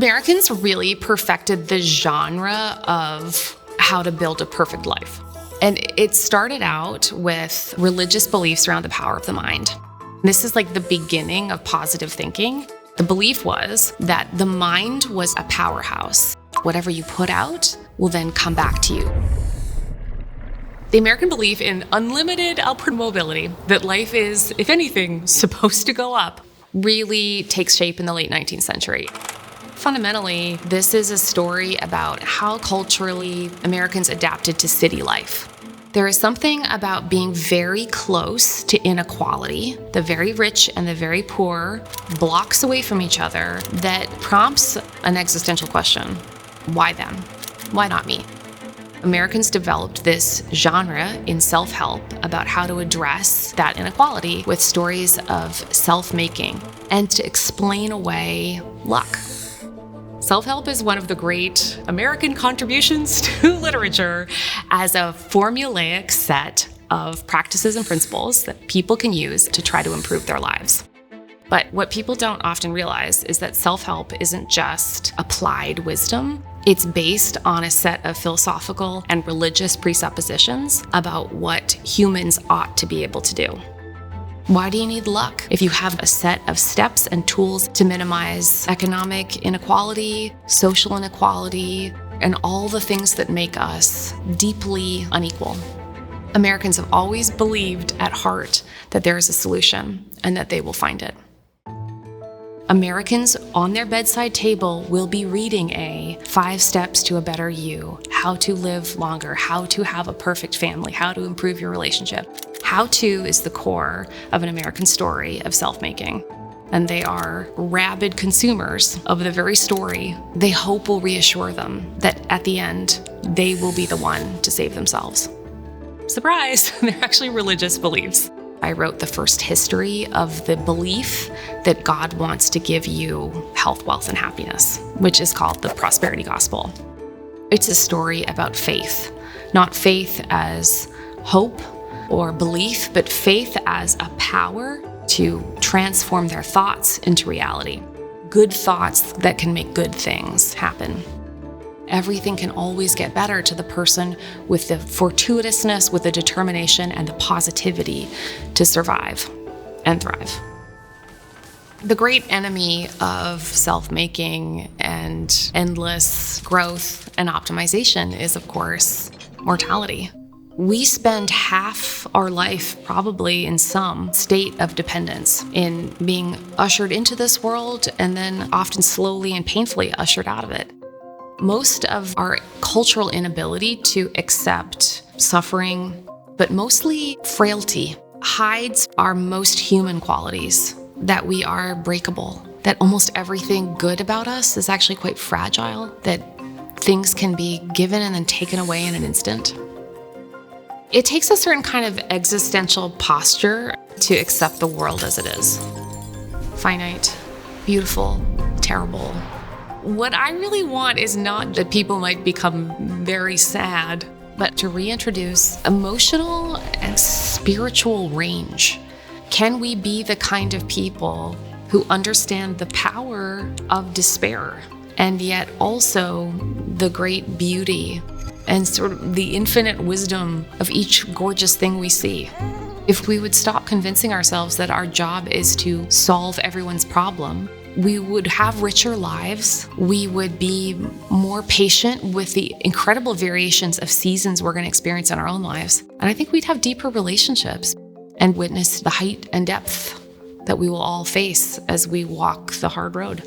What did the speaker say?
Americans really perfected the genre of how to build a perfect life. And it started out with religious beliefs around the power of the mind. This is like the beginning of positive thinking. The belief was that the mind was a powerhouse. Whatever you put out will then come back to you. The American belief in unlimited upward mobility, that life is, if anything, supposed to go up, really takes shape in the late 19th century. Fundamentally, this is a story about how culturally Americans adapted to city life. There is something about being very close to inequality, the very rich and the very poor, blocks away from each other, that prompts an existential question. Why them? Why not me? Americans developed this genre in self-help about how to address that inequality with stories of self-making and to explain away luck. Self-help is one of the great American contributions to literature as a formulaic set of practices and principles that people can use to try to improve their lives. But what people don't often realize is that self-help isn't just applied wisdom. It's based on a set of philosophical and religious presuppositions about what humans ought to be able to do. Why do you need luck if you have a set of steps and tools to minimize economic inequality, social inequality, and all the things that make us deeply unequal? Americans have always believed at heart that there is a solution and that they will find it. Americans on their bedside table will be reading 5 Steps to a Better You, how to live longer, how to have a perfect family, how to improve your relationship. How to is the core of an American story of self-making. And they are rabid consumers of the very story they hope will reassure them that at the end, they will be the one to save themselves. Surprise, they're actually religious beliefs. I wrote the first history of the belief that God wants to give you health, wealth, and happiness, which is called the Prosperity Gospel. It's a story about faith, not faith as hope or belief, but faith as a power to transform their thoughts into reality. Good thoughts that can make good things happen. Everything can always get better to the person with the fortuitousness, with the determination and the positivity to survive and thrive. The great enemy of self-making and endless growth and optimization is, of course, mortality. We spend half our life probably in some state of dependence, in being ushered into this world and then often slowly and painfully ushered out of it. Most of our cultural inability to accept suffering, but mostly frailty, hides our most human qualities, that we are breakable, that almost everything good about us is actually quite fragile, that things can be given and then taken away in an instant. It takes a certain kind of existential posture to accept the world as it is. Finite, beautiful, terrible. What I really want is not that people might become very sad, but to reintroduce emotional and spiritual range. Can we be the kind of people who understand the power of despair and yet also the great beauty and sort of the infinite wisdom of each gorgeous thing we see? If we would stop convincing ourselves that our job is to solve everyone's problem, we would have richer lives. We would be more patient with the incredible variations of seasons we're going to experience in our own lives. And I think we'd have deeper relationships and witness the height and depth that we will all face as we walk the hard road.